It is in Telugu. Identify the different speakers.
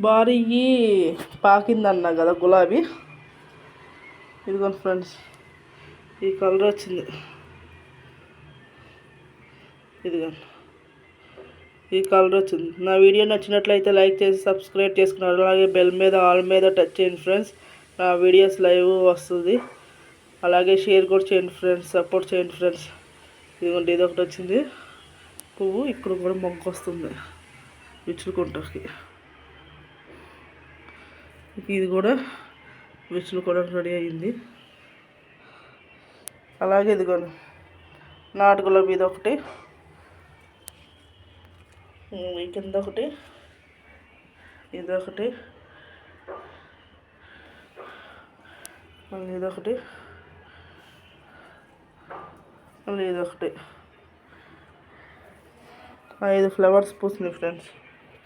Speaker 1: భారీ పాకిందన్నా కదా గులాబీ. ఇదిగోండి ఫ్రెండ్స్, ఈ కలర్ వచ్చింది. ఇదిగోండి, ఈ కలర్ వచ్చింది. నా వీడియో నచ్చినట్లయితే లైక్ చేసి సబ్స్క్రైబ్ చేసుకున్నారు. అలాగే బెల్ మీద ఆల్ మీద టచ్ చేయండి ఫ్రెండ్స్. నా వీడియోస్ లైవ్ వస్తుంది. అలాగే షేర్ కూడా చేయండి ఫ్రెండ్స్, సపోర్ట్ చేయండి ఫ్రెండ్స్. ఇదిగోండి, ఇది ఒకటి వచ్చింది పువ్వు. ఇక్కడ కూడా మొగ్గ వస్తుంది విచ్చుకుంటాకి. ఇది కూడా విచ్చుకోవడానికి రెడీ అయ్యింది. అలాగే ఇదిగోండి నాటు గులాబీ, ఇది ఒకటి, ఈ కింద ఒకటి, ఇదొకటి, మళ్ళీ ఇదొకటి, మళ్ళీ ఇదొకటి. 5 ఫ్లవర్స్ పూసినాయి ఫ్రెండ్స్.